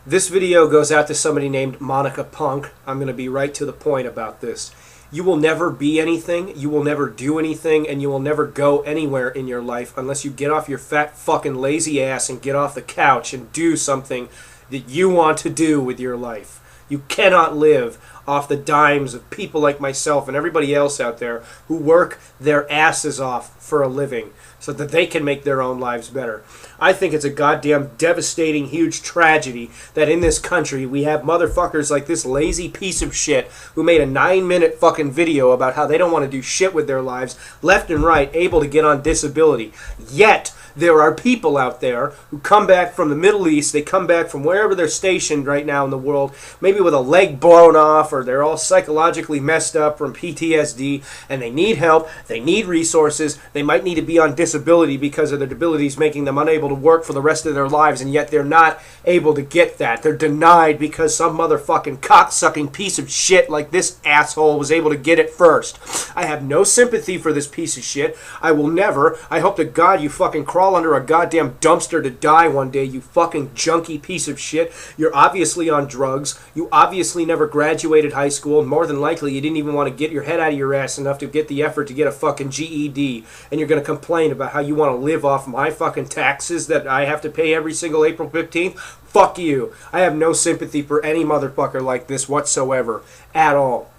This video goes out to somebody named Monica Punk. I'm going to be right to the point about this. You will never be anything, you will never do anything, and you will never go anywhere in your life unless you get off your fat fucking lazy ass and get off the couch and do something that you want to do with your life. You cannot live off the dimes of people like myself and everybody else out there who work their asses off for a living so that they can make their own lives better. I think it's a goddamn devastating, huge tragedy that in this country we have motherfuckers like this lazy piece of shit who made a 9-minute fucking video about how they don't want to do shit with their lives, left and right, able to get on disability. Yet, there are people out there who come back from the Middle East, they come back from wherever they're stationed right now in the world, maybe with a leg blown off, or they're all psychologically messed up from PTSD, and they need help, they need resources, they might need to be on disability because of their disabilities making them unable to work for the rest of their lives, and yet they're not able to get that. They're denied because some motherfucking cocksucking piece of shit like this asshole was able to get it first. I have no sympathy for this piece of shit. I will never. I hope to God you fucking crawl under a goddamn dumpster to die one day, you fucking junky piece of shit. You're obviously on drugs. You obviously never graduated high school. And more than likely, you didn't even want to get your head out of your ass enough to get the effort to get a fucking GED. And you're going to complain about how you want to live off my fucking taxes that I have to pay every single April 15th? Fuck you. I have no sympathy for any motherfucker like this whatsoever. At all.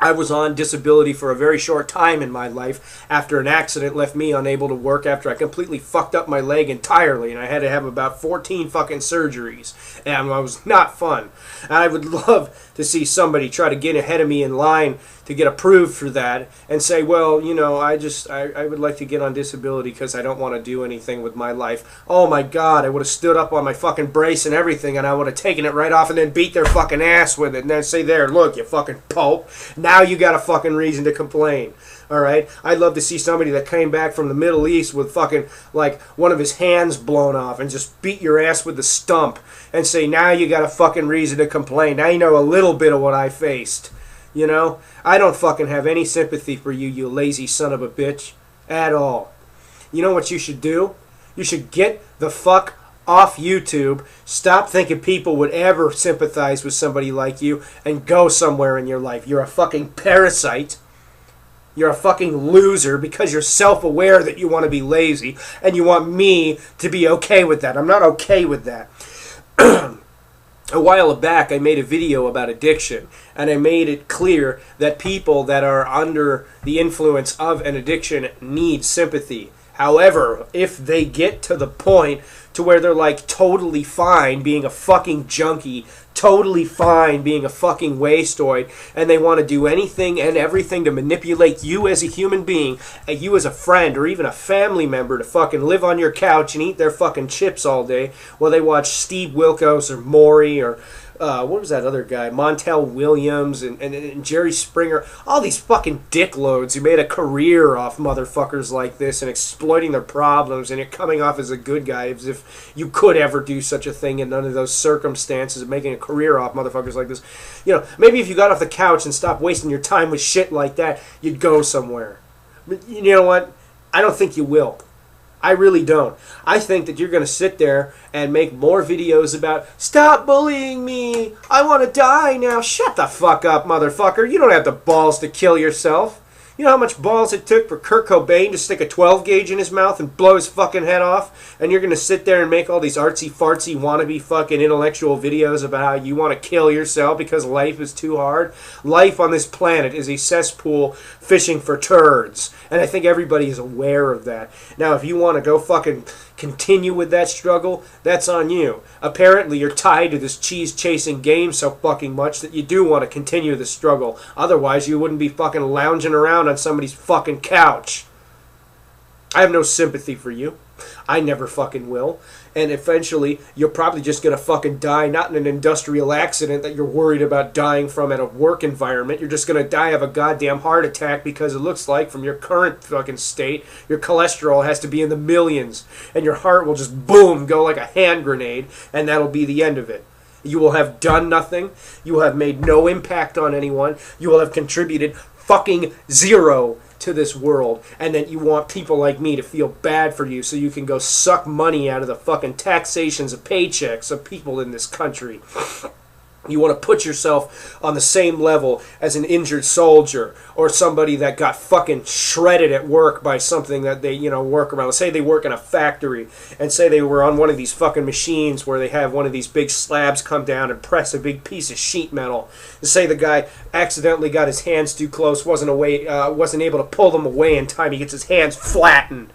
I was on disability for a very short time in my life after an accident left me unable to work after I completely fucked up my leg entirely, and I had to have about 14 fucking surgeries, and it was not fun. And I would love to see somebody try to get ahead of me in line to get approved for that and say, well, you know, I would like to get on disability because I don't want to do anything with my life. Oh my God, I would have stood up on my fucking brace and everything, and I would have taken it right off and then beat their fucking ass with it and then say, there, look, you fucking pope. Now you got a fucking reason to complain. Alright? I'd love to see somebody that came back from the Middle East with fucking, like, one of his hands blown off and just beat your ass with the stump and say, now you got a fucking reason to complain. Now you know a little bit of what I faced. You know? I don't fucking have any sympathy for you, you lazy son of a bitch. At all. You know what you should do? You should get the fuck off YouTube, stop thinking people would ever sympathize with somebody like you, and go somewhere in your life. You're a fucking parasite. You're a fucking loser because you're self-aware that you want to be lazy, and you want me to be okay with that. I'm not okay with that. A while back, I made a video about addiction, and I made it clear that people that are under the influence of an addiction need sympathy. However, if they get to the point to where they're like totally fine being a fucking junkie, totally fine being a fucking wastoid, and they want to do anything and everything to manipulate you as a human being, and you as a friend or even a family member to fucking live on your couch and eat their fucking chips all day while they watch Steve Wilkos or Maury or what was that other guy? Montel Williams and Jerry Springer. All these fucking dickloads who made a career off motherfuckers like this and exploiting their problems, and you're coming off as a good guy as if you could ever do such a thing in none of those circumstances of making a career off motherfuckers like this. You know, maybe if you got off the couch and stopped wasting your time with shit like that, you'd go somewhere. But you know what? I don't think you will. I really don't. I think that you're going to sit there and make more videos about, stop bullying me, I want to die now. Shut the fuck up, motherfucker. You don't have the balls to kill yourself. You know how much balls it took for Kurt Cobain to stick a 12 gauge in his mouth and blow his fucking head off? And you're going to sit there and make all these artsy-fartsy wannabe fucking intellectual videos about how you want to kill yourself because life is too hard? Life on this planet is a cesspool fishing for turds. And I think everybody is aware of that. Now, if you want to go fucking continue with that struggle, that's on you. Apparently, you're tied to this cheese-chasing game so fucking much that you do want to continue the struggle. Otherwise, you wouldn't be fucking lounging around on somebody's fucking couch. I have no sympathy for you. I never fucking will. And eventually, you're probably just going to fucking die, not in an industrial accident that you're worried about dying from at a work environment. You're just going to die of a goddamn heart attack because it looks like, from your current fucking state, your cholesterol has to be in the millions. And your heart will just, boom, go like a hand grenade, and that'll be the end of it. You will have done nothing. You will have made no impact on anyone. You will have contributed fucking zero to this world, and that you want people like me to feel bad for you so you can go suck money out of the fucking taxations of paychecks of people in this country. You want to put yourself on the same level as an injured soldier or somebody that got fucking shredded at work by something that they, work around. Let's say they work in a factory and say they were on one of these fucking machines where they have one of these big slabs come down and press a big piece of sheet metal. And say the guy accidentally got his hands too close, wasn't able to pull them away in time. He gets his hands flattened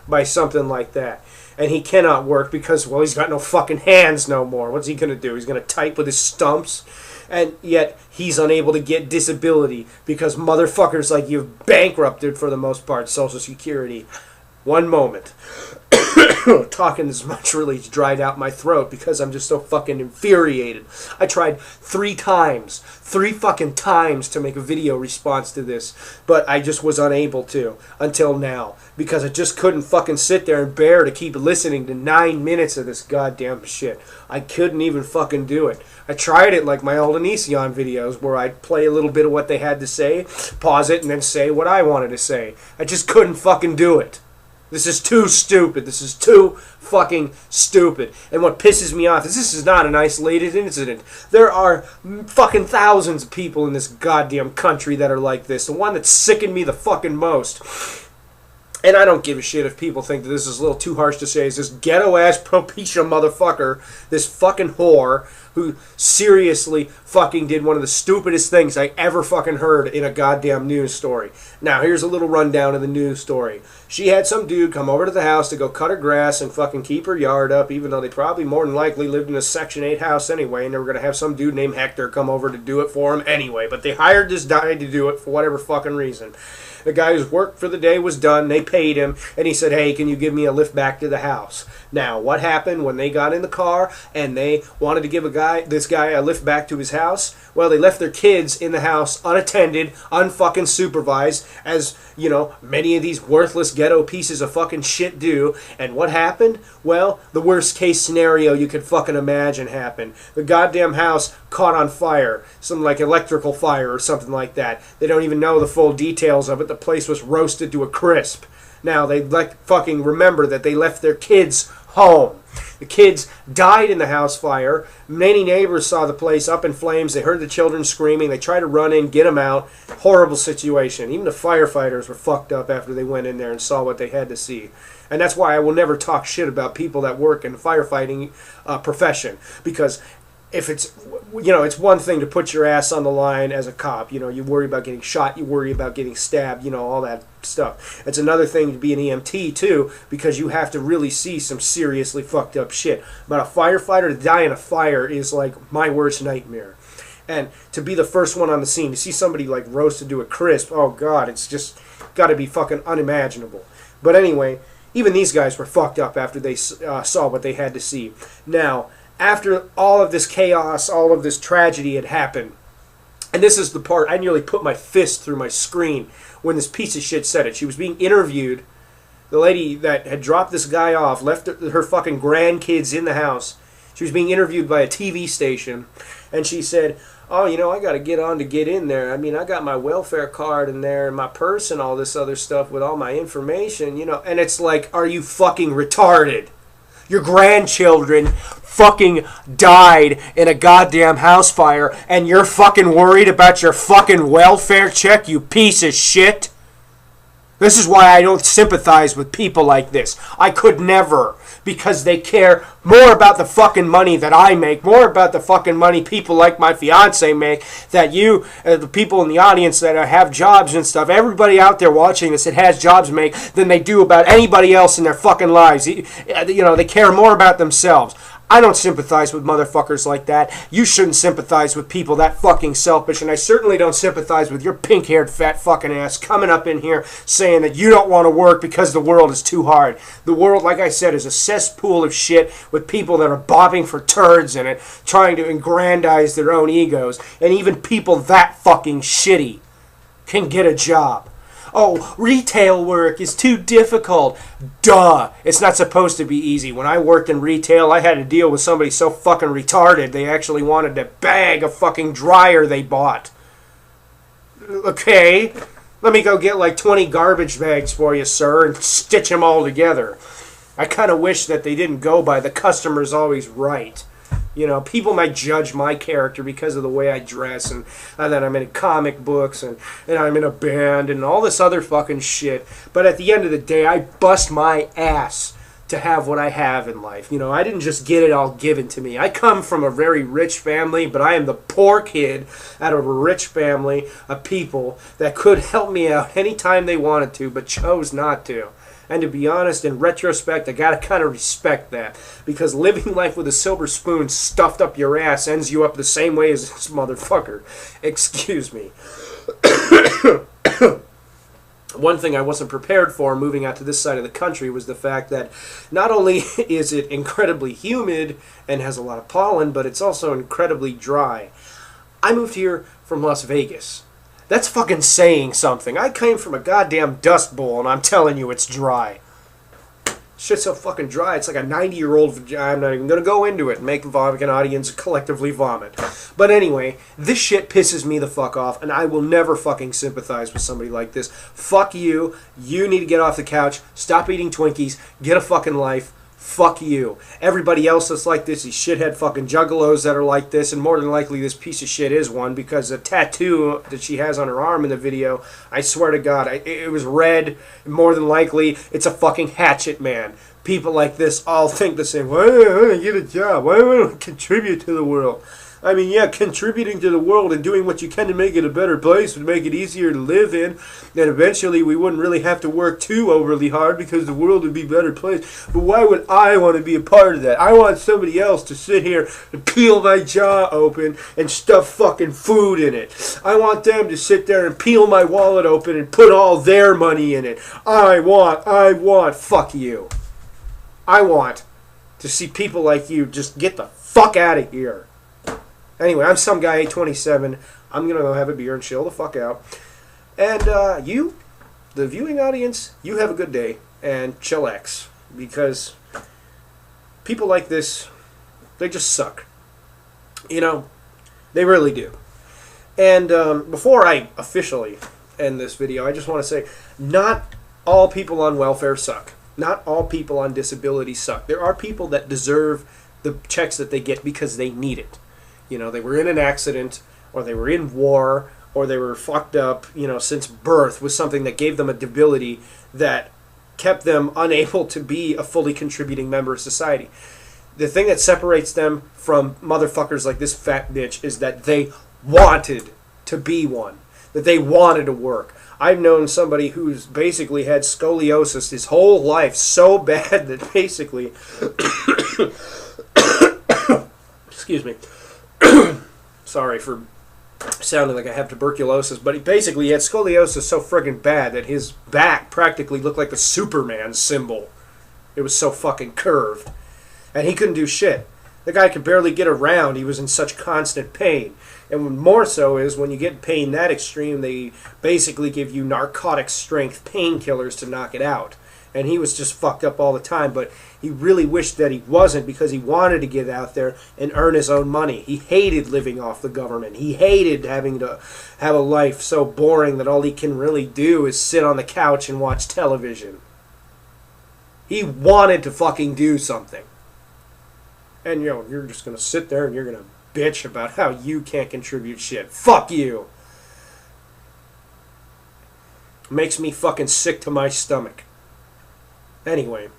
by something like that. And he cannot work because, well, he's got no fucking hands no more. What's he going to do? He's going to type with his stumps? And yet, he's unable to get disability because motherfuckers like you have bankrupted, for the most part, Social Security. One moment. Talking this much really dried out my throat because I'm just so fucking infuriated. I tried 3 fucking times to make a video response to this, but I just was unable to until now because I just couldn't fucking sit there and bear to keep listening to 9 minutes of this goddamn shit. I couldn't even fucking do it. I tried it like my old Onision videos where I'd play a little bit of what they had to say, pause it, and then say what I wanted to say. I just couldn't fucking do it. This is too stupid. This is too fucking stupid. And what pisses me off is this is not an isolated incident. There are fucking thousands of people in this goddamn country that are like this. The one that sickened me the fucking most, and I don't give a shit if people think that this is a little too harsh to say, is this ghetto-ass Propecia motherfucker, this fucking whore, who seriously fucking did one of the stupidest things I ever fucking heard in a goddamn news story. Now, here's a little rundown of the news story. She had some dude come over to the house to go cut her grass and fucking keep her yard up, even though they probably more than likely lived in a Section 8 house anyway, and they were going to have some dude named Hector come over to do it for them anyway. But they hired this guy to do it for whatever fucking reason. The guy whose work for the day was done, they paid him, and he said, hey, can you give me a lift back to the house? Now, what happened when they got in the car and they wanted to give this guy a lift back to his house? Well, they left their kids in the house unattended, unfucking supervised, as, many of these worthless ghetto pieces of fucking shit do. And what happened? Well, the worst case scenario you could fucking imagine happened. The goddamn house caught on fire. Some like electrical fire or something like that. They don't even know the full details of it. The place was roasted to a crisp. Now, they fucking remember that they left their kids home. The kids died in the house fire. Many neighbors saw the place up in flames. They heard the children screaming. They tried to run in, get them out. Horrible situation. Even the firefighters were fucked up after they went in there and saw what they had to see. And that's why I will never talk shit about people that work in the firefighting profession. Because if it's, it's one thing to put your ass on the line as a cop. You worry about getting shot, you worry about getting stabbed, all that stuff. It's another thing to be an EMT, too, because you have to really see some seriously fucked up shit. But a firefighter to die in a fire is like my worst nightmare. And to be the first one on the scene, to see somebody like roasted to a crisp, oh God, it's just got to be fucking unimaginable. But anyway, even these guys were fucked up after they saw what they had to see. Now, after all of this chaos, all of this tragedy had happened, and this is the part, I nearly put my fist through my screen when this piece of shit said it. She was being interviewed. The lady that had dropped this guy off, left her fucking grandkids in the house. She was being interviewed by a TV station, and she said, oh, I got to get on to get in there. I mean, I got my welfare card in there and my purse and all this other stuff with all my information, and it's like, are you fucking retarded? Your grandchildren fucking died in a goddamn house fire, and you're fucking worried about your fucking welfare check, you piece of shit? This is why I don't sympathize with people like this. I could never, because they care more about the fucking money that I make, more about the fucking money people like my fiance make, that you, the people in the audience that have jobs and stuff, everybody out there watching this that has jobs make, than they do about anybody else in their fucking lives. They care more about themselves. I don't sympathize with motherfuckers like that. You shouldn't sympathize with people that fucking selfish, and I certainly don't sympathize with your pink-haired fat fucking ass coming up in here saying that you don't want to work because the world is too hard. The world, like I said, is a cesspool of shit with people that are bobbing for turds in it, trying to aggrandize their own egos, and even people that fucking shitty can get a job. Oh, retail work is too difficult. Duh. It's not supposed to be easy. When I worked in retail, I had to deal with somebody so fucking retarded they actually wanted to bag a fucking dryer they bought. Okay? Let me go get like 20 garbage bags for you, sir, and stitch them all together. I kind of wish that they didn't go by the customer's always right. You know, people might judge my character because of the way I dress and that I'm in comic books and I'm in a band and all this other fucking shit. But at the end of the day, I bust my ass to have what I have in life. You know, I didn't just get it all given to me. I come from a very rich family, but I am the poor kid out of a rich family of people that could help me out anytime they wanted to, but chose not to. And to be honest, in retrospect, I gotta kind of respect that. Because living life with a silver spoon stuffed up your ass ends you up the same way as this motherfucker. Excuse me. One thing I wasn't prepared for moving out to this side of the country was the fact that not only is it incredibly humid and has a lot of pollen, but it's also incredibly dry. I moved here from Las Vegas. That's fucking saying something. I came from a goddamn dust bowl, and I'm telling you it's dry. Shit's so fucking dry, it's like a 90-year-old vagina. I'm not even going to go into it and make the fucking audience collectively vomit. But anyway, this shit pisses me the fuck off, and I will never fucking sympathize with somebody like this. Fuck you. You need to get off the couch, stop eating Twinkies, get a fucking life. Fuck you. Everybody else that's like this, these shithead fucking juggalos that are like this, and more than likely this piece of shit is one, because the tattoo that she has on her arm in the video, I swear to God, it was red, more than likely, it's a fucking hatchet man. People like this all think the same. Why do I want to get a job? Why do I want to contribute to the world? I mean, yeah, contributing to the world and doing what you can to make it a better place would make it easier to live in. And eventually we wouldn't really have to work too overly hard because the world would be a better place. But why would I want to be a part of that? I want somebody else to sit here and peel my jaw open and stuff fucking food in it. I want them to sit there and peel my wallet open and put all their money in it. I want, fuck you. I want to see people like you just get the fuck out of here. Anyway, I'm someguy827. I'm going to go have a beer and chill the fuck out. And you, the viewing audience, you have a good day and chillax. Because people like this, they just suck. You know, they really do. And before I officially end this video, I just want to say, not all people on welfare suck. Not all people on disability suck. There are people that deserve the checks that they get because they need it. You know, they were in an accident, or they were in war, or they were fucked up, you know, since birth with something that gave them a debility that kept them unable to be a fully contributing member of society. The thing that separates them from motherfuckers like this fat bitch is that they wanted to be one, that they wanted to work. I've known somebody who's basically had scoliosis his whole life so bad that basically, excuse me, sorry for sounding like I have tuberculosis, but he basically had scoliosis so friggin' bad that his back practically looked like the Superman symbol. It was so fucking curved. And he couldn't do shit. The guy could barely get around. He was in such constant pain. And more so is when you get pain that extreme, they basically give you narcotic strength painkillers to knock it out. And he was just fucked up all the time, but he really wished that he wasn't because he wanted to get out there and earn his own money. He hated living off the government. He hated having to have a life so boring that all he can really do is sit on the couch and watch television. He wanted to fucking do something. And, you know, you're just going to sit there and you're going to bitch about how you can't contribute shit. Fuck you. Makes me fucking sick to my stomach. Anyway,